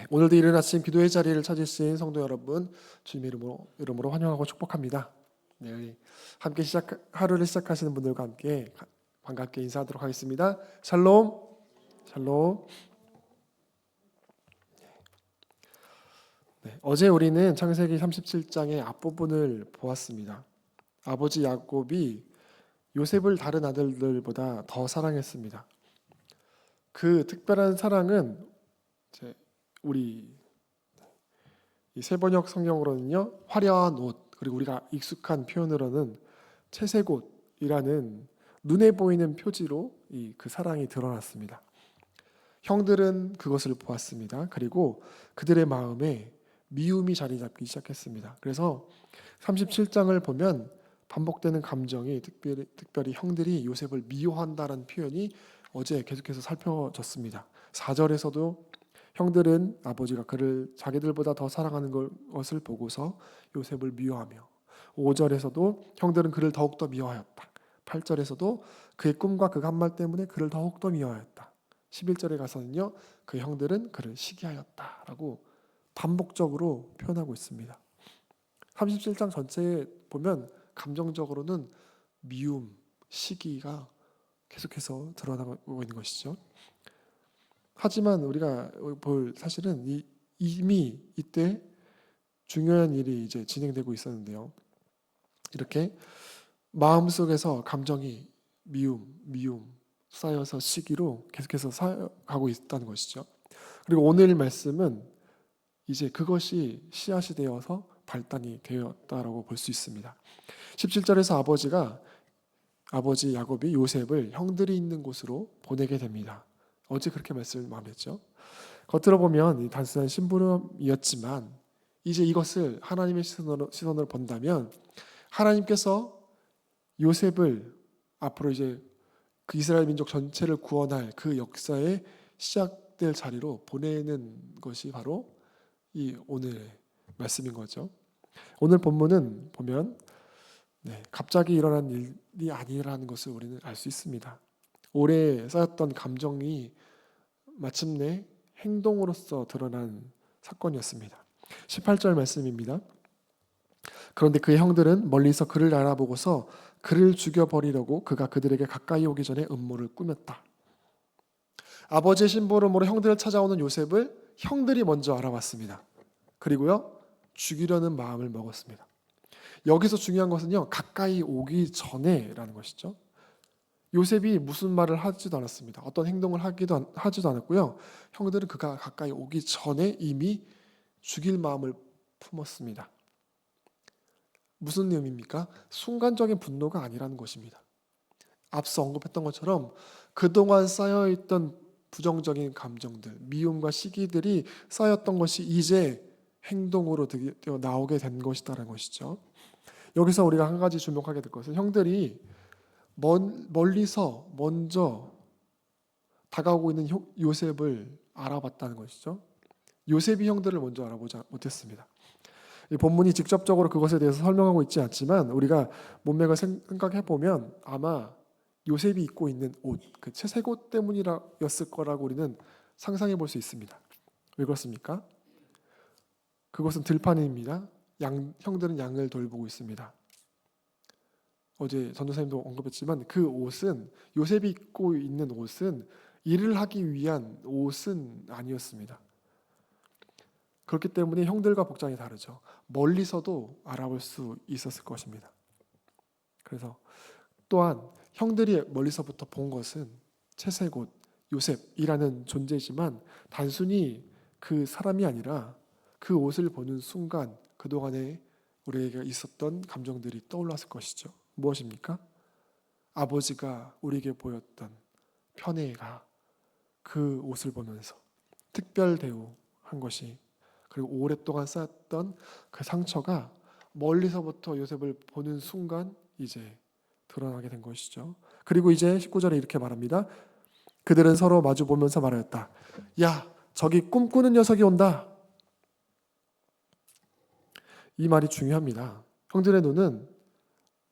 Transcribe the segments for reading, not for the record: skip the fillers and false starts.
오늘도 이른 아침 기도의 자리를 찾으신 성도 여러분, 주님의 이름으로 환영하고 축복합니다. 함께 하루를 시작하시는 분들과 함께 반갑게 인사하도록 하겠습니다. 샬롬, 샬롬. 어제 우리는 창세기 37장의 앞부분을 보았습니다. 아버지 야곱이 요셉을 다른 아들들보다 더 사랑했습니다. 그 특별한 사랑은 우리 이 세번역 성경으로는요, 화려한 옷, 그리고 우리가 익숙한 표현으로는 채색옷이라는 눈에 보이는 표지로 그 사랑이 드러났습니다. 형들은 그것을 보았습니다. 그리고 그들의 마음에 미움이 자리 잡기 시작했습니다. 그래서 37장을 보면 반복되는 감정이 특별히 형들이 요셉을 미워한다는 표현이 어제 계속해서 살펴졌습니다. 4절에서도 형들은 아버지가 그를 자기들보다 더 사랑하는 것을 보고서 요셉을 미워하며, 5절에서도 형들은 그를 더욱더 미워하였다. 8절에서도 그의 꿈과 그 간말 때문에 그를 더욱더 미워하였다. 11절에 가서는요, 그 형들은 그를 시기하였다라고 반복적으로 표현하고 있습니다. 37장 전체에 보면 감정적으로는 미움, 시기가 계속해서 드러나고 있는 것이죠. 하지만 우리가 볼 사실은 이미 이때 중요한 일이 이제 진행되고 있었는데요. 이렇게 마음속에서 감정이 미움 쌓여서 시기로 계속해서 쌓여가고 있다는 것이죠. 그리고 오늘 말씀은 이제 그것이 씨앗이 되어서 발단이 되었다라고 볼 수 있습니다. 17절에서 아버지 야곱이 요셉을 형들이 있는 곳으로 보내게 됩니다. 어제 그렇게 말씀하셨죠. 겉으로 보면 단순한 심부름이었지만 이제 이것을 하나님의 시선으로 본다면 하나님께서 요셉을 앞으로 이제 그 이스라엘 민족 전체를 구원할 그 역사의 시작될 자리로 보내는 것이 바로 이 오늘의 말씀인 거죠. 오늘 본문은 보면 갑자기 일어난 일이 아니라는 것을 우리는 알 수 있습니다. 오래 쌓였던 감정이 마침내 행동으로서 드러난 사건이었습니다. 18절 말씀입니다. 그런데 그의 형들은 멀리서 그를 알아보고서 그를 죽여버리려고 그가 그들에게 가까이 오기 전에 음모를 꾸몄다. 아버지의 심부름으로 형들을 찾아오는 요셉을 형들이 먼저 알아봤습니다. 그리고요, 죽이려는 마음을 먹었습니다. 여기서 중요한 것은요, 가까이 오기 전에라는 것이죠. 요셉이 무슨 말을 하지도 않았습니다. 어떤 행동을 하지도 않았고요. 형들은 그가 가까이 오기 전에 이미 죽일 마음을 품었습니다. 무슨 의미입니까? 순간적인 분노가 아니라는 것입니다. 앞서 언급했던 것처럼 그동안 쌓여있던 부정적인 감정들, 미움과 시기들이 쌓였던 것이 이제 행동으로 나오게 된 것이다라는 것이죠. 여기서 우리가 한 가지 주목하게 될 것은 형들이 멀리서 먼저 다가오고 있는 요셉을 알아봤다는 것이죠. 요셉이 형들을 먼저 알아보지 못했습니다. 이 본문이 직접적으로 그것에 대해서 설명하고 있지 않지만 우리가 문맥을 생각해 보면 아마 요셉이 입고 있는 옷, 그 채색옷 때문이었을 거라고 우리는 상상해 볼 수 있습니다. 왜 그렇습니까? 그것은 들판입니다. 형들은 양을 돌보고 있습니다. 어제 전도사님도 언급했지만 그 옷은, 요셉이 입고 있는 옷은 일을 하기 위한 옷은 아니었습니다. 그렇기 때문에 형들과 복장이 다르죠. 멀리서도 알아볼 수 있었을 것입니다. 그래서 또한 형들이 멀리서부터 본 것은 채색옷, 요셉이라는 존재지만 단순히 그 사람이 아니라 그 옷을 보는 순간 그동안에 우리에게 있었던 감정들이 떠올랐을 것이죠. 무엇입니까? 아버지가 우리에게 보였던 편애가 그 옷을 보면서 특별 대우한 것이, 그리고 오랫동안 쌓았던 그 상처가 멀리서부터 요셉을 보는 순간 이제 드러나게 된 것이죠. 그리고 이제 19절에 이렇게 말합니다. 그들은 서로 마주 보면서 말하였다. 야, 저기 꿈꾸는 녀석이 온다. 이 말이 중요합니다. 형들의 눈은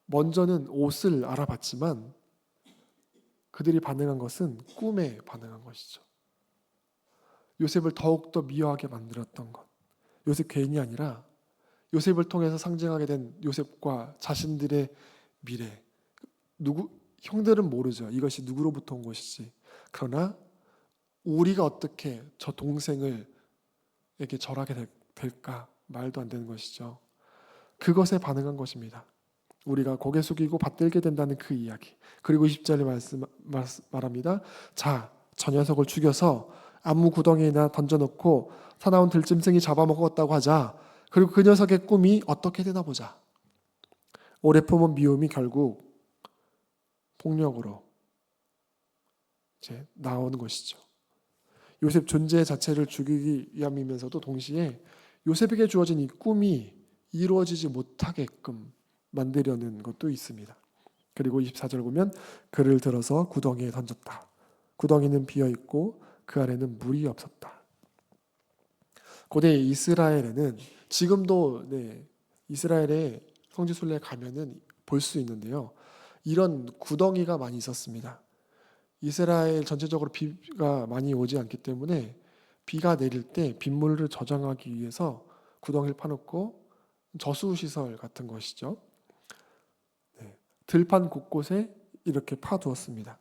먼저는 옷을 알아봤지만 그들이 반응한 것은 꿈에 반응한 것이죠. 요셉을 더욱더 미워하게 만들었던 것. 요셉 개인이 아니라 요셉을 통해서 상징하게 된 요셉과 자신들의 미래. 형들은 모르죠. 이것이 누구로부터 온 것이지. 그러나 우리가 어떻게 저 동생을 에게 절하게 될까? 말도 안 되는 것이죠. 그것에 반응한 것입니다. 우리가 고개 숙이고 받들게 된다는 그 이야기. 그리고 20절에 말합니다. 자, 저 녀석을 죽여서 아무 구덩이에나 던져놓고 사나운 들짐승이 잡아먹었다고 하자. 그리고 그 녀석의 꿈이 어떻게 되나 보자. 오래 품은 미움이 결국 폭력으로 이제 나오는 것이죠. 요셉 존재 자체를 죽이기 위함이면서도 동시에 요셉에게 주어진 이 꿈이 이루어지지 못하게끔 만들려는 것도 있습니다. 그리고 24절 보면 그를 들어서 구덩이에 던졌다. 구덩이는 비어있고 그 안에는 물이 없었다. 고대 이스라엘에는 지금도 이스라엘의 성지순례에 가면은 볼 수 있는데요. 이런 구덩이가 많이 있었습니다. 이스라엘 전체적으로 비가 많이 오지 않기 때문에 비가 내릴 때 빗물을 저장하기 위해서 구덩이를 파놓고 저수시설 같은 것이죠. 들판 곳곳에 이렇게 파두었습니다.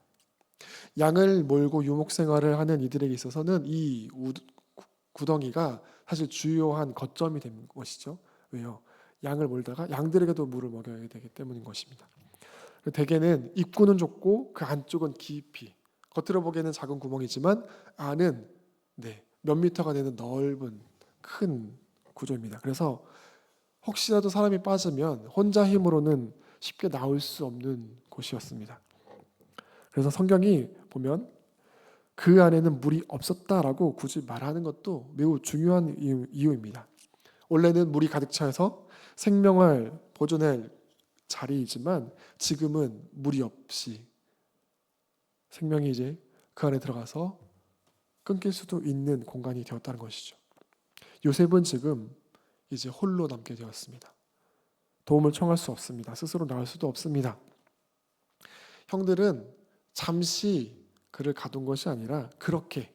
양을 몰고 유목 생활을 하는 이들에게 있어서는 이 구덩이가 사실 주요한 거점이 된 것이죠. 왜요? 양을 몰다가 양들에게도 물을 먹여야 되기 때문인 것입니다. 대개는 입구는 좁고 그 안쪽은 깊이, 겉으로 보기에는 작은 구멍이지만 안은 몇 미터가 되는 넓은 큰 구조입니다. 그래서 혹시라도 사람이 빠지면 혼자 힘으로는 쉽게 나올 수 없는 곳이었습니다. 그래서 성경이 보면 그 안에는 물이 없었다라고 굳이 말하는 것도 매우 중요한 이유입니다. 원래는 물이 가득 차서 생명을 보존할 자리이지만 지금은 물이 없이 생명이 이제 그 안에 들어가서 끊길 수도 있는 공간이 되었다는 것이죠. 요셉은 지금 이제 홀로 남게 되었습니다. 도움을 청할 수 없습니다. 스스로 나올 수도 없습니다. 형들은 잠시 그를 가둔 것이 아니라 그렇게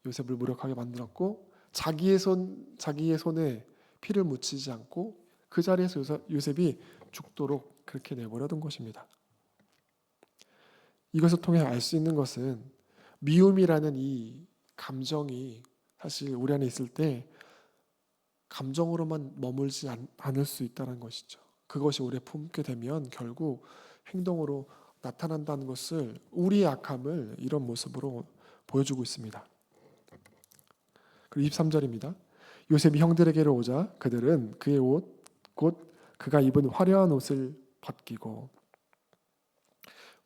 요셉을 무력하게 만들었고 자기의 손에 피를 묻히지 않고 그 자리에서 요셉이 죽도록 그렇게 내버려둔 것입니다. 이것을 통해 알 수 있는 것은 미움이라는 이 감정이 사실 우리 안에 있을 때 감정으로만 머물지 않을 수 있다는 것이죠. 그것이 우리에 품게 되면 결국 행동으로 나타난다는 것을 우리의 악함을 이런 모습으로 보여주고 있습니다. 그리고 23절입니다. 요셉이 형들에게로 오자 그들은 그의 옷 곧 그가 입은 화려한 옷을 벗기고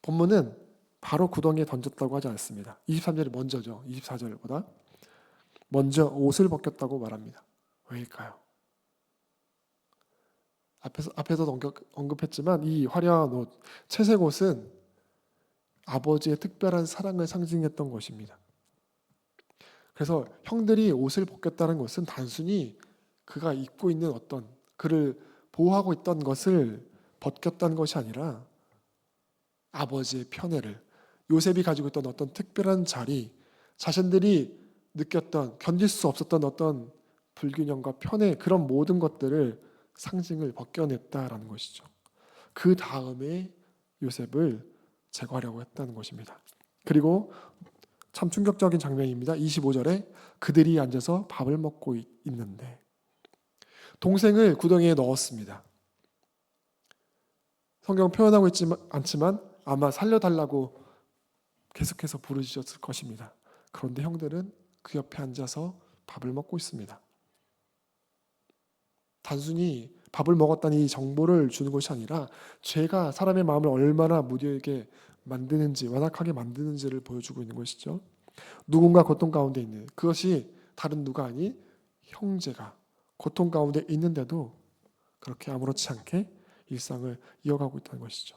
본문은 바로 구덩이에 던졌다고 하지 않습니다. 23절이 먼저죠. 24절보다 먼저 옷을 벗겼다고 말합니다. 왜일까요? 앞에서도 언급했지만 이 화려한 옷, 채색 옷은 아버지의 특별한 사랑을 상징했던 것입니다. 그래서 형들이 옷을 벗겼다는 것은 단순히 그가 입고 있는 어떤 그를 보호하고 있던 것을 벗겼다는 것이 아니라 아버지의 편애를, 요셉이 가지고 있던 어떤 특별한 자리, 자신들이 느꼈던 견딜 수 없었던 어떤 불균형과 편애, 그런 모든 것들을 상징을 벗겨냈다라는 것이죠. 그 다음에 요셉을 제거하려고 했다는 것입니다. 그리고 참 충격적인 장면입니다. 25절에 그들이 앉아서 밥을 먹고 있는데 동생을 구덩이에 넣었습니다. 성경 표현하고 있지 않지만 아마 살려달라고 계속해서 부르짖었을 것입니다. 그런데 형들은 그 옆에 앉아서 밥을 먹고 있습니다. 단순히 밥을 먹었다는 이 정보를 주는 것이 아니라 죄가 사람의 마음을 얼마나 무뎌있게 만드는지, 완악하게 만드는지를 보여주고 있는 것이죠. 누군가 고통 가운데 있는, 그것이 다른 누가 아닌 형제가 고통 가운데 있는데도 그렇게 아무렇지 않게 일상을 이어가고 있다는 것이죠.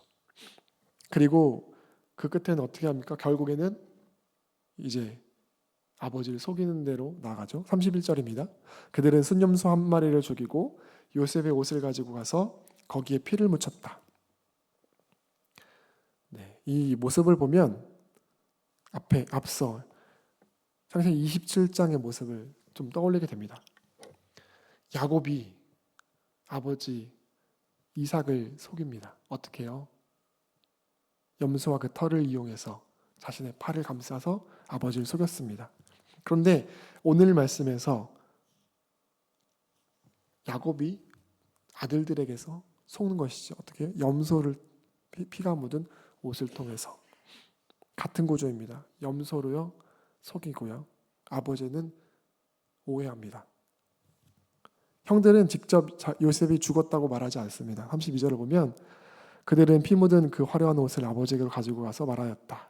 그리고 그 끝에는 어떻게 합니까? 결국에는 이제 아버지를 속이는 대로 나가죠. 31절입니다. 그들은 순념소 한 마리를 죽이고 요셉의 옷을 가지고 가서 거기에 피를 묻혔다. 이 모습을 보면 앞서 창세기 27장의 모습을 좀 떠올리게 됩니다. 야곱이 아버지 이삭을 속입니다. 어떻게 해요? 염소와 그 털을 이용해서 자신의 팔을 감싸서 아버지를 속였습니다. 그런데 오늘 말씀에서 야곱이 아들들에게서 속는 것이죠. 어떻게? 염소를 피가 묻은 옷을 통해서. 같은 구조입니다. 염소로요 속이고요. 아버지는 오해합니다. 형들은 직접 요셉이 죽었다고 말하지 않습니다. 32절을 보면 그들은 피 묻은 그 화려한 옷을 아버지에게 가지고 가서 말하였다.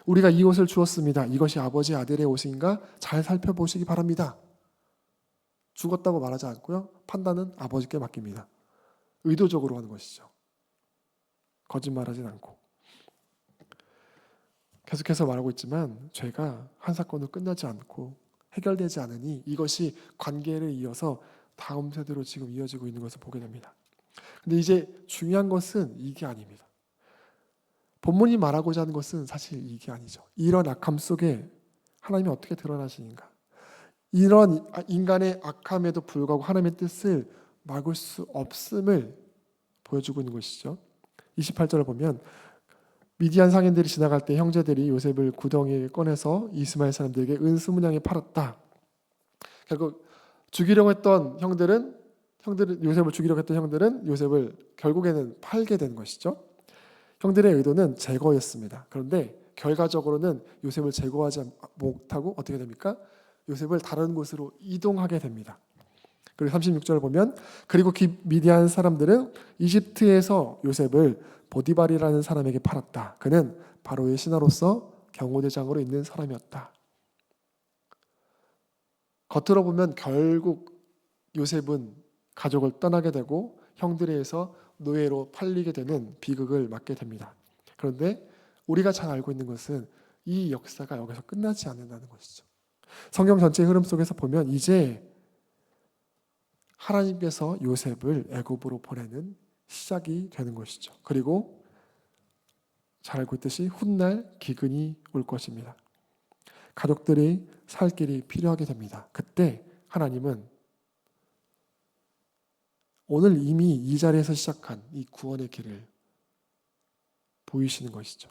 우리가 이 옷을 주었습니다. 이것이 아버지 아들의 옷인가? 잘 살펴보시기 바랍니다. 죽었다고 말하지 않고요. 판단은 아버지께 맡깁니다. 의도적으로 하는 것이죠. 거짓말하진 않고. 계속해서 말하고 있지만 죄가 한 사건으로 끝나지 않고 해결되지 않으니 이것이 관계를 이어서 다음 세대로 지금 이어지고 있는 것을 보게 됩니다. 근데 이제 중요한 것은 이게 아닙니다. 본문이 말하고자 하는 것은 사실 이게 아니죠. 이런 악함 속에 하나님이 어떻게 드러나시는가? 이런 인간의 악함에도 불구하고 하나님의 뜻을 막을 수 없음을 보여주고 있는 것이죠. 28절을 보면 미디안 상인들이 지나갈 때 형제들이 요셉을 구덩이에 꺼내서 이스마엘 사람들에게 은수문양에 팔았다. 결국 죽이려고 했던 형들은 요셉을 죽이려고 했던 형들은 요셉을 결국에는 팔게 된 것이죠. 형들의 의도는 제거였습니다. 그런데 결과적으로는 요셉을 제거하지 못하고 어떻게 됩니까? 요셉을 다른 곳으로 이동하게 됩니다. 그리고 36절을 보면 그리고 미디안 사람들은 이집트에서 요셉을 보디발이라는 사람에게 팔았다. 그는 바로의 신하로서 경호대장으로 있는 사람이었다. 겉으로 보면 결국 요셉은 가족을 떠나게 되고 형들에 의해서 노예로 팔리게 되는 비극을 맞게 됩니다. 그런데 우리가 잘 알고 있는 것은 이 역사가 여기서 끝나지 않는다는 것이죠. 성경 전체의 흐름 속에서 보면 이제 하나님께서 요셉을 애굽으로 보내는 시작이 되는 것이죠. 그리고 잘 알고 있듯이 훗날 기근이 올 것입니다. 가족들이 살 길이 필요하게 됩니다. 그때 하나님은 오늘 이미 이 자리에서 시작한 이 구원의 길을 보이시는 것이죠.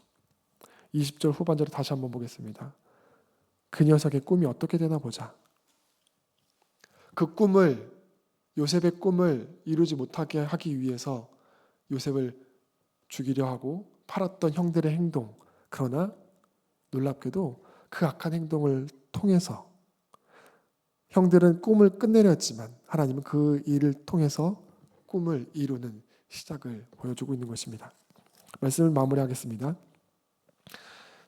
20절 후반절을 다시 한번 보겠습니다. 그 녀석의 꿈이 어떻게 되나 보자. 그 꿈을 요셉의 꿈을 이루지 못하게 하기 위해서 요셉을 죽이려 하고 팔았던 형들의 행동, 그러나 놀랍게도 그 악한 행동을 통해서 형들은 꿈을 끝내려 했지만 하나님은 그 일을 통해서 꿈을 이루는 시작을 보여주고 있는 것입니다. 말씀을 마무리하겠습니다.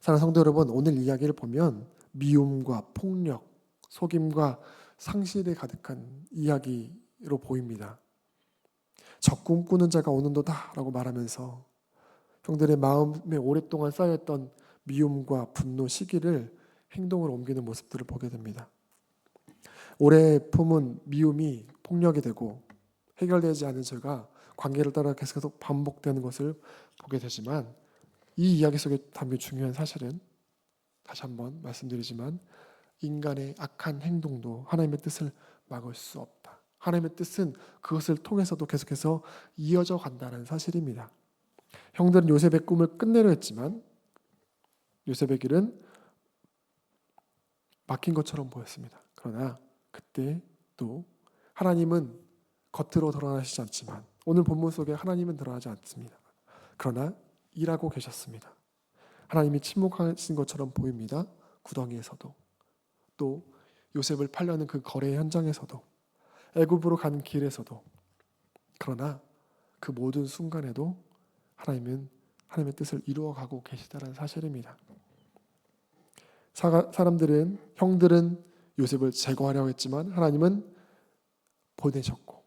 사랑하는 성도 여러분, 오늘 이야기를 보면 미움과 폭력, 속임과 상실에 가득한 이야기로 보입니다. 적금 꾸는 자가 오는도다 라고 말하면서 형들의 마음에 오랫동안 쌓여있던 미움과 분노, 시기를 행동으로 옮기는 모습들을 보게 됩니다. 오래 품은 미움이 폭력이 되고 해결되지 않은 죄가 관계를 따라 계속 반복되는 것을 보게 되지만 이 이야기 속에 담긴 중요한 사실은 다시 한번 말씀드리지만 인간의 악한 행동도 하나님의 뜻을 막을 수 없다. 하나님의 뜻은 그것을 통해서도 계속해서 이어져 간다는 사실입니다. 형들은 요셉의 꿈을 끝내려 했지만 요셉의 길은 막힌 것처럼 보였습니다. 그러나 그때 또 하나님은 겉으로 드러나시지 않지만 오늘 본문 속에 하나님은 드러나지 않습니다. 그러나 일하고 계셨습니다. 하나님이 침묵하신 것처럼 보입니다. 구덩이에서도 또 요셉을 팔려는 그 거래 현장에서도 애굽으로 가는 길에서도 그러나 그 모든 순간에도 하나님은 하나님의 뜻을 이루어가고 계시다는 사실입니다. 형들은 요셉을 제거하려고 했지만 하나님은 보내셨고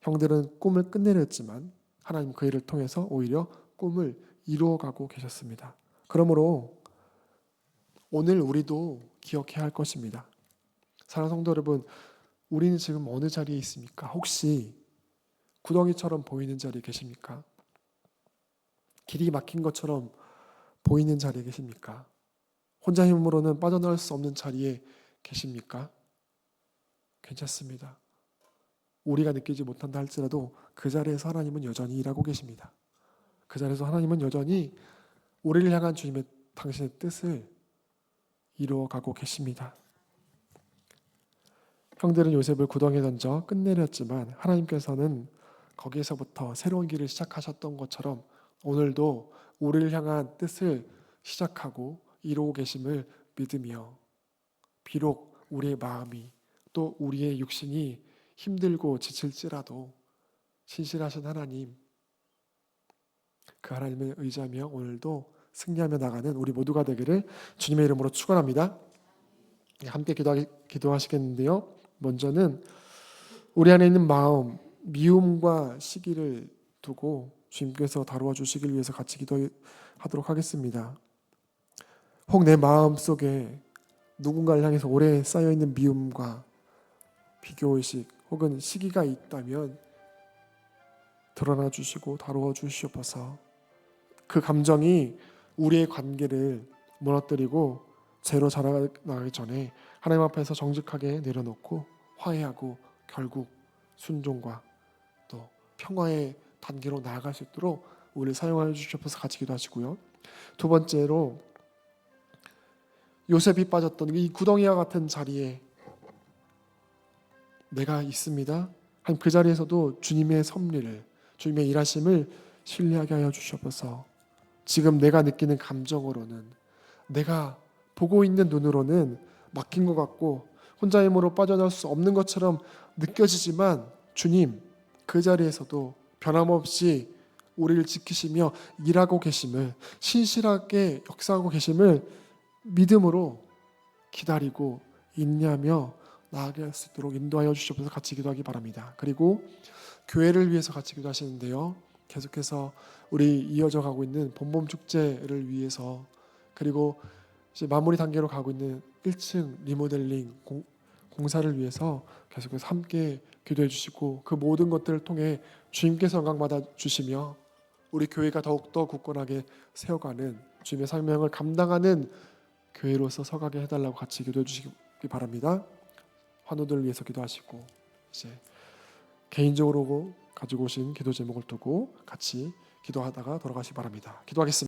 형들은 꿈을 끝내려 했지만 하나님 그 일을 통해서 오히려 꿈을 이루어가고 계셨습니다. 그러므로 오늘 우리도 기억해야 할 것입니다. 사랑하는 성도 여러분, 우리는 지금 어느 자리에 있습니까? 혹시 구덩이처럼 보이는 자리에 계십니까? 길이 막힌 것처럼 보이는 자리에 계십니까? 혼자 힘으로는 빠져나올 수 없는 자리에 계십니까? 괜찮습니다. 우리가 느끼지 못한다 할지라도 그 자리에서 하나님은 여전히 일하고 계십니다. 그 자리에서 하나님은 여전히 우리를 향한 주님의 당신의 뜻을 이루어가고 계십니다. 형들은 요셉을 구덩이에 던져 끝내렸지만 하나님께서는 거기에서부터 새로운 길을 시작하셨던 것처럼 오늘도 우리를 향한 뜻을 시작하고 이루고 계심을 믿으며 비록 우리의 마음이 또 우리의 육신이 힘들고 지칠지라도 신실하신 하나님, 그 하나님을 의지하며 오늘도 승리하며 나가는 우리 모두가 되기를 주님의 이름으로 축원합니다. 함께 기도하시겠는데요. 먼저는 우리 안에 있는 마음, 미움과 시기를 두고 주님께서 다루어 주시길 위해서 같이 기도하도록 하겠습니다. 혹 내 마음 속에 누군가를 향해서 오래 쌓여있는 미움과 비교의식 혹은 시기가 있다면 드러나 주시고 다루어 주시옵소서. 그 감정이 우리의 관계를 무너뜨리고 죄로 자라나기 전에 하나님 앞에서 정직하게 내려놓고 화해하고 결국 순종과 또 평화의 단계로 나아갈 수 있도록 우리를 사용하여 주시옵소서. 같이 기도하시고요. 두 번째로 요셉이 빠졌던 이 구덩이와 같은 자리에 내가 있습니다. 그 자리에서도 주님의 섭리를, 주님의 일하심을 신뢰하게 하여 주시옵소서. 지금 내가 느끼는 감정으로는, 내가 보고 있는 눈으로는 막힌 것 같고 혼자 힘으로 빠져나올 수 없는 것처럼 느껴지지만 주님, 그 자리에서도 변함없이 우리를 지키시며 일하고 계심을, 신실하게 역사하고 계심을 믿음으로 기다리고 인내하며 나아갈 수 있도록 인도하여 주시옵소서. 같이 기도하기 바랍니다. 그리고 교회를 위해서 같이 기도하시는데요. 계속해서 우리 이어져 가고 있는 봄봄 축제를 위해서, 그리고 이제 마무리 단계로 가고 있는 1층 리모델링 공사를 위해서 계속해서 함께 기도해 주시고 그 모든 것들을 통해 주님께서 영광 받아 주시며 우리 교회가 더욱더 굳건하게 세워가는 주님의 사명을 감당하는 교회로서 서가게 해달라고 같이 기도해 주시기 바랍니다. 환우들을 위해서 기도하시고 이제 개인적으로 가지고 오신 기도 제목을 두고 같이 기도하다가 돌아가시기 바랍니다. 기도하겠습니다.